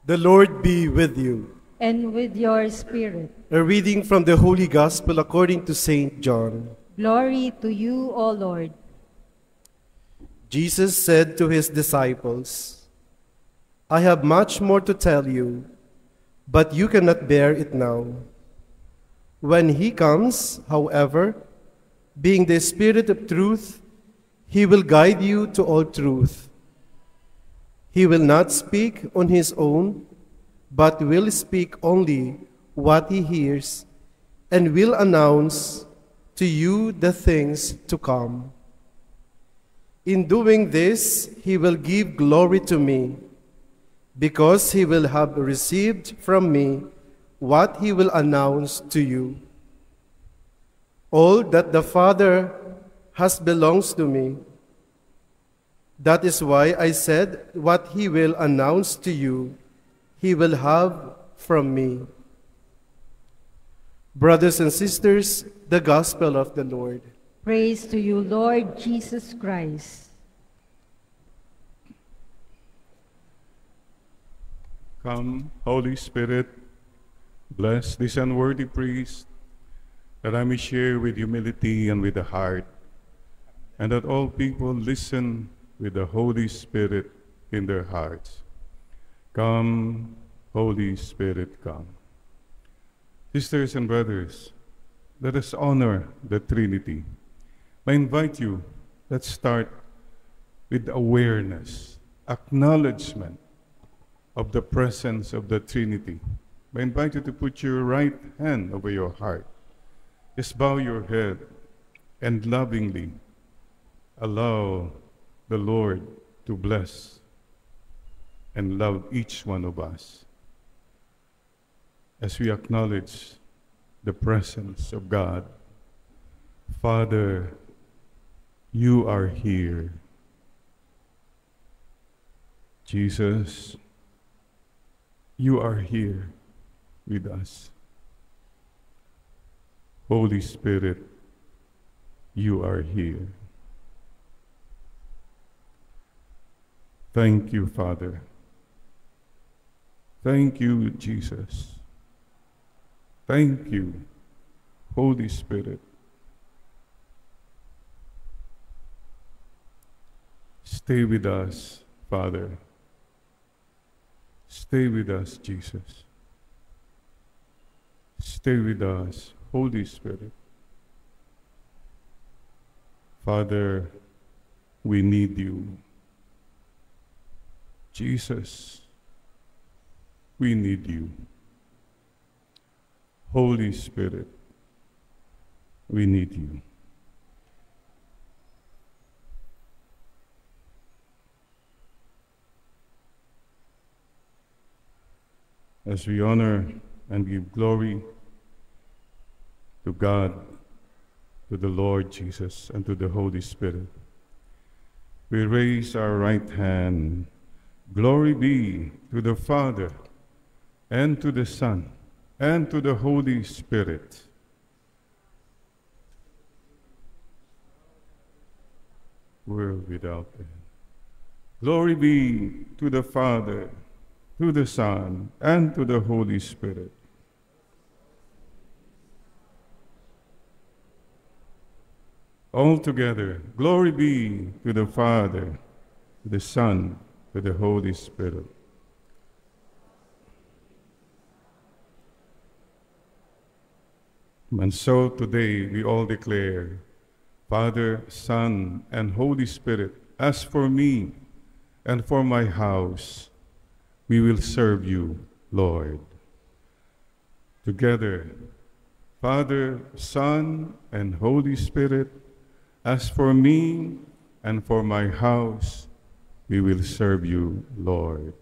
The Lord be with you. And with your spirit. A reading from the Holy Gospel according to St. John. Glory to you, O Lord. Jesus said to his disciples, I have much more to tell you, but you cannot bear it now. When he comes, however, being the Spirit of truth, he will guide you to all truth. He will not speak on his own, but will speak only what he hears, and will announce to you the things to come. In doing this, he will give glory to me, because he will have received from me what he will announce to you. All that the Father has belongs to me. That is why I said what he will announce to you, he will have from me. Brothers and sisters, the Gospel of the Lord. Praise to you, Lord Jesus Christ. Come, Holy Spirit, bless this unworthy priest, that I may share with humility and with the heart, and that all people listen with the Holy Spirit in their hearts. Come, Holy Spirit, come. Sisters and brothers, let us honor the Trinity. I invite you, let's start with awareness, acknowledgement of the presence of the Trinity. I invite you to put your right hand over your heart. Just bow your head and lovingly allow the Lord to bless and love each one of us as we acknowledge the presence of God. Father, you are here. Jesus, you are here with us. Holy Spirit, you are here. Thank you, Father. Thank you, Jesus. Thank you, Holy Spirit. Stay with us, Father. Stay with us, Jesus. Stay with us, Holy Spirit. Father, we need you. Jesus, we need you. Holy Spirit, we need you. As we honor and give glory to God, to the Lord Jesus, and to the Holy Spirit, we raise our right hand. Glory be to the Father, and to the Son, and to the Holy Spirit. World without end. Glory be to the Father, to the Son, and to the Holy Spirit. All together, glory be to the Father, to the Son, to the Holy Spirit. And so today we all declare, Father, Son, and Holy Spirit, as for me and for my house, we will serve you, Lord. Together, Father, Son, and Holy Spirit, as for me and for my house, we will serve you, Lord.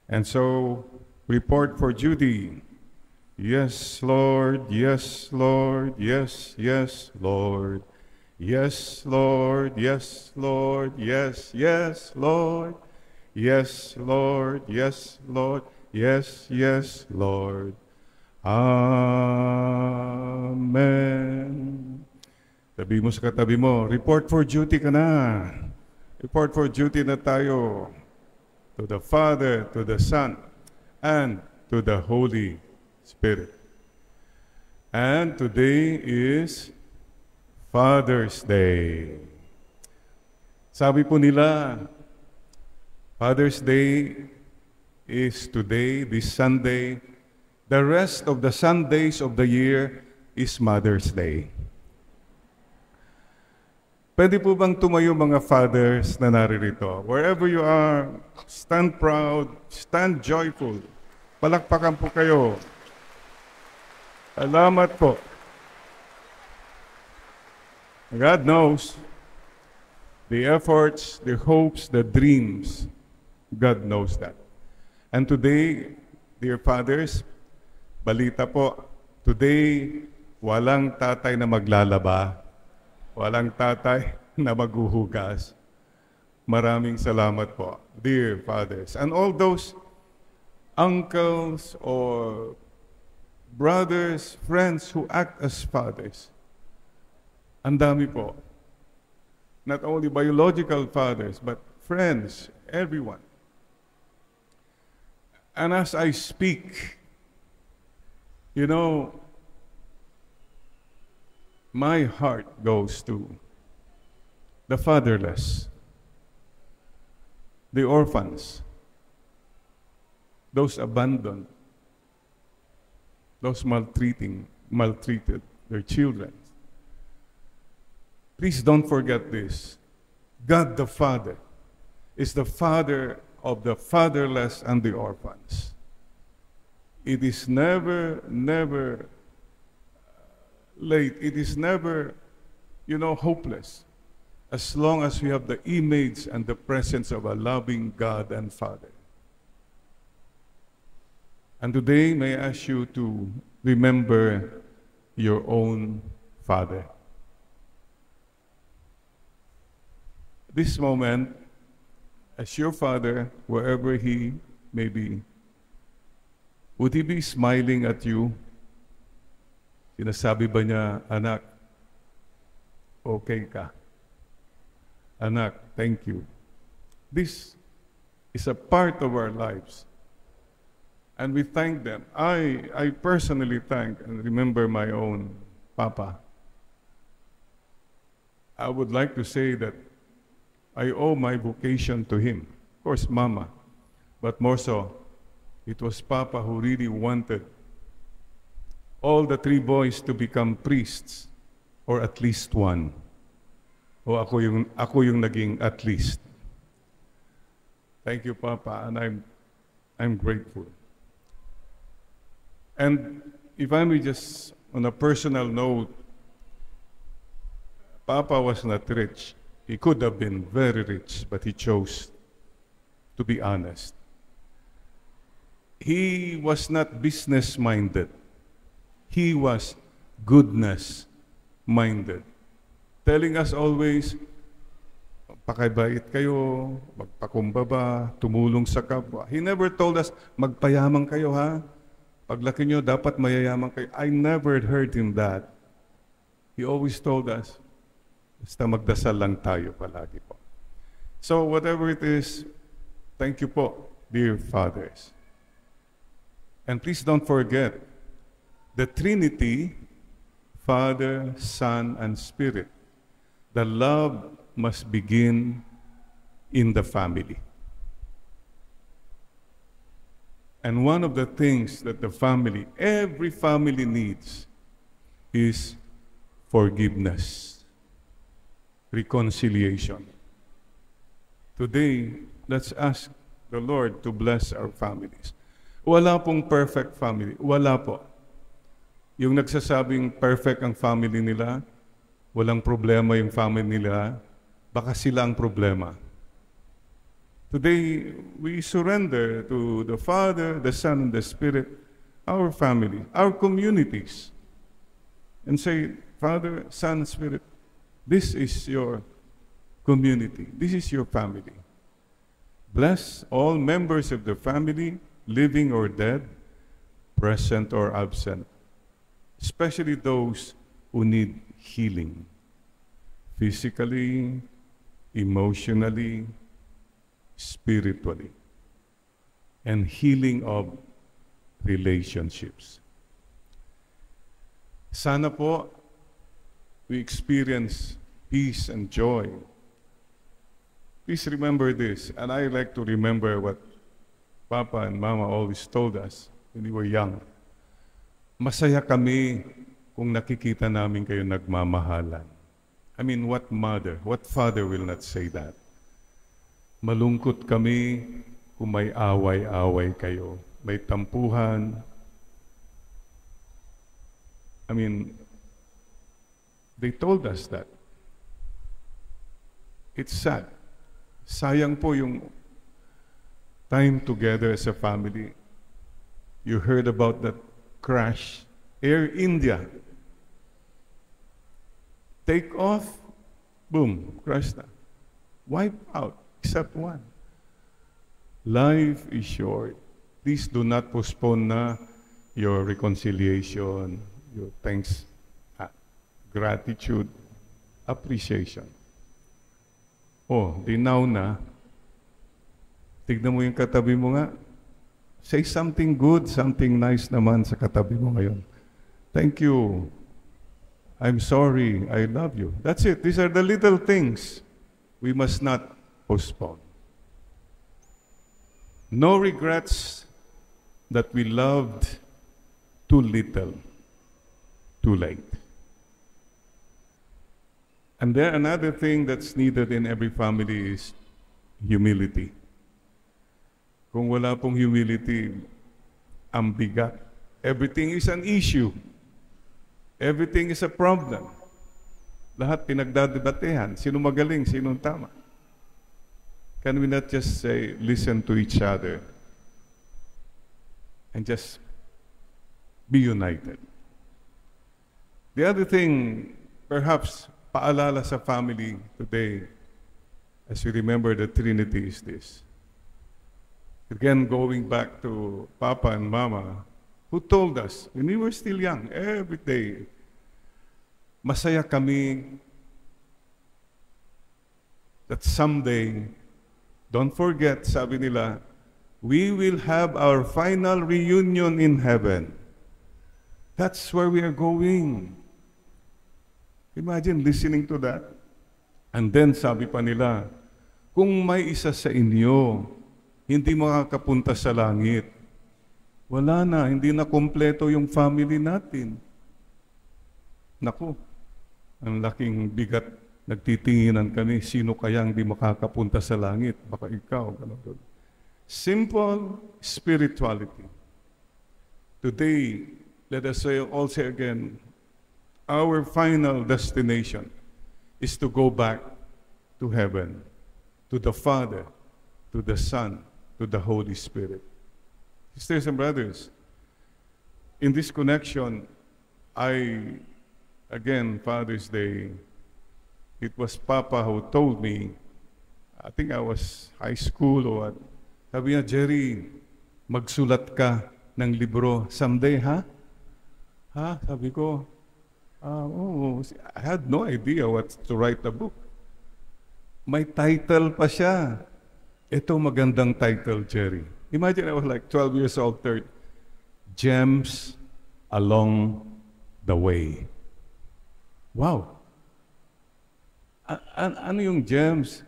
And so, report for Judy. Yes, Lord, yes, Lord, yes, yes, Lord. Yes, Lord, yes, Lord, yes, yes, Lord. Yes, Lord, yes, Lord, yes, yes, Lord. Amen. Tabi mo sa katabi mo, report for duty ka na. Report for duty na tayo. To the Father, to the Son, and to the Holy Spirit. And today is Father's Day. Sabi po nila, Father's Day is today, this Sunday. The rest of the Sundays of the year is Mother's Day. Pwede po bang tumayo mga fathers na naririto? Wherever you are, stand proud, stand joyful. Palakpakan po kayo. Salamat po. God knows the efforts, the hopes, the dreams. God knows that. And today, dear fathers, balita po, today, walang tatay na maglalaba, walang tatay na maghuhugas. Maraming salamat po, dear fathers. And all those uncles or brothers, friends who act as fathers. Ang dami po. Not only biological fathers, but friends, everyone. And as I speak, you know, my heart goes to the fatherless, the orphans, those abandoned, those maltreated their children. Please don't forget this. God the Father is the Father of the fatherless and the orphans. It is never late. It is never, hopeless. As long as we have the image and the presence of a loving God and Father. And today, may I ask you to remember your own father. This moment, as your father, wherever he may be, would he be smiling at you? Sinasabi ba niya, anak, okay ka? Anak, thank you. This is a part of our lives. And we thank them. I personally thank and remember my own papa. I would like to say that I owe my vocation to him. Of course, mama. But more so, it was papa who really wanted all the 3 boys to become priests, or at least one. O ako yung naging at least. Thank you, Papa, and I'm grateful. And if I may just, on a personal note, Papa was not rich. He could have been very rich, but he chose to be honest. He was not business-minded. He was goodness-minded. Telling us always, pakibait kayo, magpakumbaba, tumulong sa kapwa. He never told us, magpayaman kayo ha. Paglaki nyo, dapat mayayaman kayo. I never heard him that. He always told us, basta magdasal lang tayo palagi po. So whatever it is, thank you po, dear fathers. And please don't forget, the Trinity, Father, Son, and Spirit, the love must begin in the family. And one of the things that the family, every family needs is forgiveness, reconciliation. Today, let's ask the Lord to bless our families. Wala pong perfect family. Wala po. Yung nagsasabing perfect ang family nila, walang problema yung family nila, baka sila ang problema. Today, we surrender to the Father, the Son, and the Spirit, our family, our communities, and say, Father, Son, Spirit, this is your community. This is your family. Bless all members of the family, living or dead, present or absent, especially those who need healing, physically, emotionally, spiritually, and healing of relationships. Sana po we experience peace and joy. Please remember this, and I like to remember what Papa and Mama always told us when we were young. Masaya kami kung nakikita namin kayo nagmamahalan. I mean, what mother, what father will not say that? Malungkot kami kung may away-away kayo, may tampuhan. I mean, they told us that. It's sad. Sayang po yung time together as a family. You heard about that crash, Air India. Take off, boom, crash na. Wipe out, except one. Life is short. Please do not postpone na your reconciliation, your thanks, gratitude, appreciation. Oh, dinaw na. Tignan mo yung katabi mo nga. Say something good, something nice naman sa katabi mo ngayon. Thank you. I'm sorry. I love you. That's it. These are the little things we must not postpone. No regrets that we loved too little, too late. And then another thing that's needed in every family is humility. Kung wala pong humility, ang bigat. Everything is an issue. Everything is a problem. Lahat pinagdadebatehan. Sino magaling, sino tama? Can we not just say, listen to each other and just be united? The other thing, perhaps, paalala sa family today, as we remember the Trinity, is this. Again, going back to Papa and Mama, who told us, when we were still young, every day, masaya kami that someday, don't forget, sabi nila, we will have our final reunion in heaven. That's where we are going. Imagine listening to that. And then sabi pa nila, kung may isa sa inyo, hindi makakapunta sa langit, wala na, hindi na kompleto yung family natin. Naku, ang laking bigat, nagtitinginan kami, sino kaya hindi makakapunta sa langit? Baka ikaw. Ganun. Simple spirituality. Today, let us say also again, our final destination is to go back to heaven, to the Father, to the Son, to the Holy Spirit. Sisters and brothers, in this connection, again, Father's Day, it was Papa who told me, I think I was high school or what, sabi niya, Jerry, magsulat ka ng libro someday, ha? Ha? Sabi ko, I had no idea what to write a book. May title pa siya. Ito magandang title, Jerry. Imagine I was like 12 years old, Gems Along the Way. Wow. Ano yung gems?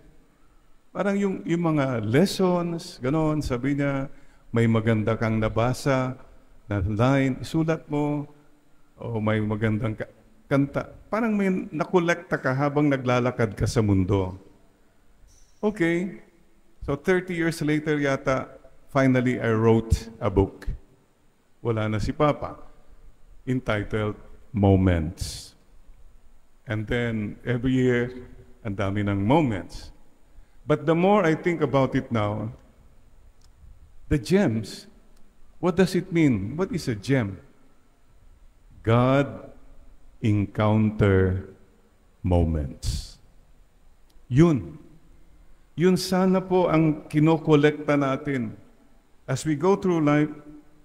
Parang yung mga lessons, gano'n, sabi niya, may maganda kang nabasa na line, isulat mo, o may magandang kanta. Parang may nakolekta ka habang naglalakad ka sa mundo. Okay. So 30 years later yata, finally I wrote a book. Wala na si Papa. Entitled Moments. And then every year, ang dami ng moments. But the more I think about it now, the gems, what does it mean? What is a gem? God encounter moments. Yun. Yun sana po ang kinokolekta natin. As we go through life,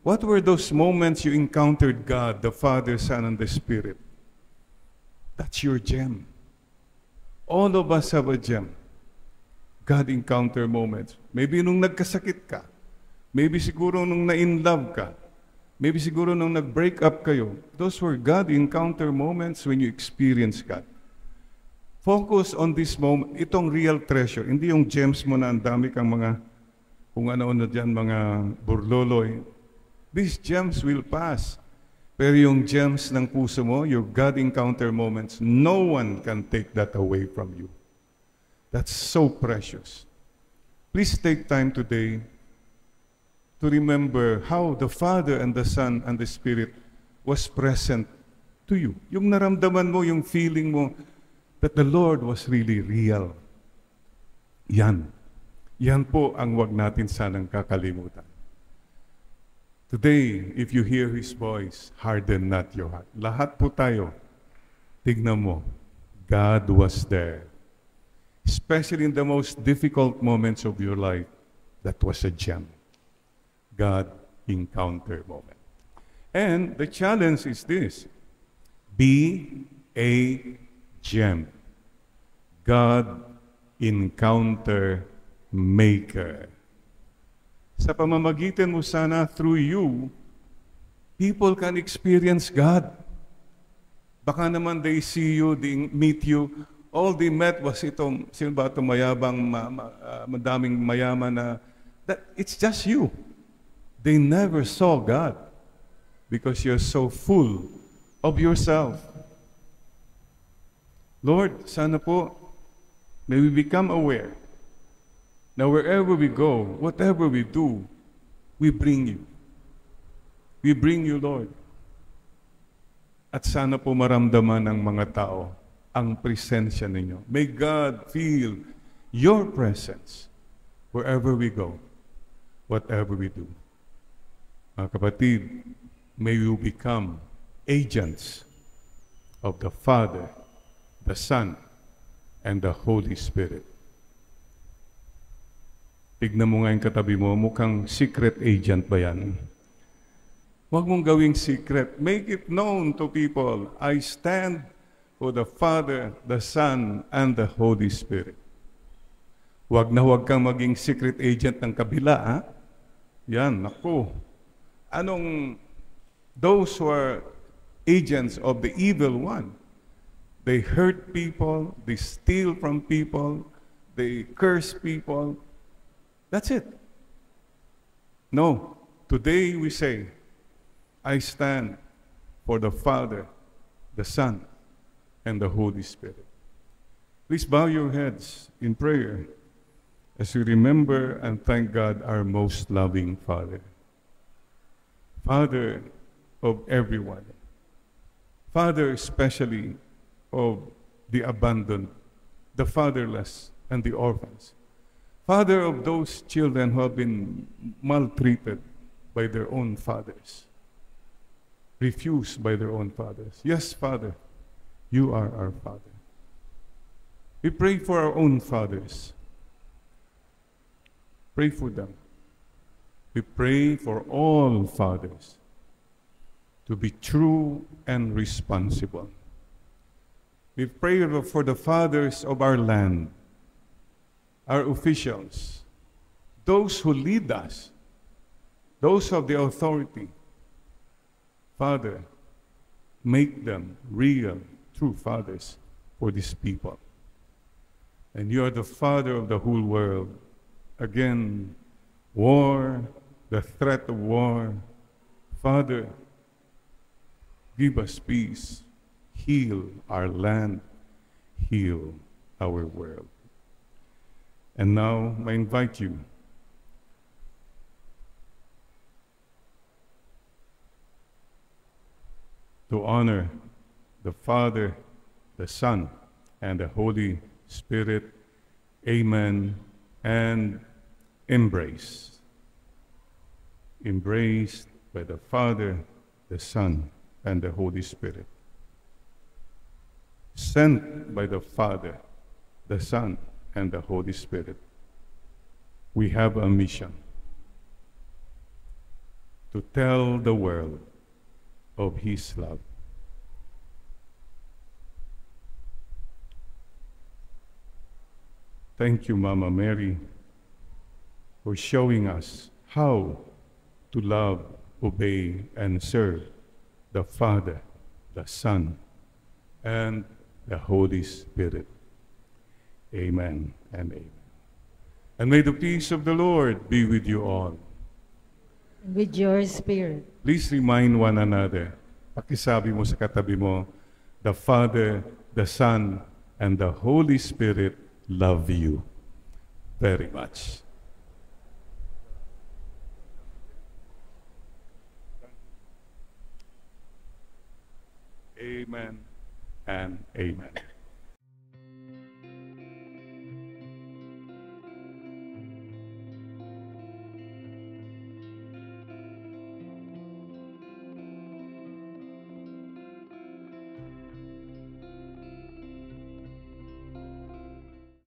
what were those moments you encountered God, the Father, Son, and the Spirit? That's your gem. All of us have a gem. God encounter moments. Maybe nung nagkasakit ka. Maybe siguro nung na-in love ka. Maybe siguro nung nag-break up kayo, those were God encounter moments when you experience God. Focus on this moment, itong real treasure. Hindi yung gems mo na ang dami kang mga, kung ano-ano dyan, mga burloloy. These gems will pass. Pero yung gems ng puso mo, your God encounter moments, no one can take that away from you. That's so precious. Please take time today to remember how the Father and the Son and the Spirit was present to you. Yung naramdaman mo, yung feeling mo that the Lord was really real. Yan. Yan po ang wag natin sanang kakalimutan. Today, if you hear His voice, harden not your heart. Lahat po tayo, tignan mo, God was there. Especially in the most difficult moments of your life, that was a gem. God encounter moment. And the challenge is this: be a gem. God encounter maker. Sa pamamagitan mo sana, through you, people can experience God. Baka naman they see you, they meet you, all they met was itong, sino ba itong mayabang, madaming mayaman na, that it's just you. They never saw God because you're so full of yourself. Lord, sana po, may we become aware na wherever we go, whatever we do, we bring you. We bring you, Lord. At sana po maramdaman ng mga tao ang presensya ninyo. May God feel your presence wherever we go, whatever we do. Mga kapatid, may you become agents of the Father, the Son, and the Holy Spirit. Tignan mo nga yung katabi mo, mukhang secret agent ba yan? Huwag mong gawing secret. Make it known to people. I stand for the Father, the Son, and the Holy Spirit. Huwag na huwag kang maging secret agent ng kabila, ha? Yan, naku. Those who are agents of the evil one, they hurt people, they steal from people, they curse people. That's it. No. Today we say, I stand for the Father, the Son, and the Holy Spirit. Please bow your heads in prayer as we remember and thank God, our most loving Father. Father of everyone. Father especially of the abandoned, the fatherless, and the orphans. Father of those children who have been maltreated by their own fathers, refused by their own fathers. Yes, Father, you are our Father. We pray for our own fathers. Pray for them. We pray for all fathers to be true and responsible. We pray for the fathers of our land, our officials, those who lead us, those of the authority. Father, make them real, true fathers for these people. And you are the Father of the whole world. Again, war, the threat of war. Father, give us peace. Heal our land. Heal our world. And now, I invite you to honor the Father, the Son, and the Holy Spirit. Amen. And embrace. Embraced by the Father, the Son, and the Holy Spirit. Sent by the Father, the Son, and the Holy Spirit. We have a mission to tell the world of His love. Thank you, Mama Mary, for showing us how to love obey and serve the Father, the Son, and the Holy Spirit. Amen and amen. And may the peace of the Lord be with you all. And with your spirit. Please remind one another. Pakisabi mo sa katabi mo, the Father, the Son, and the Holy Spirit love you very much. Amen and amen.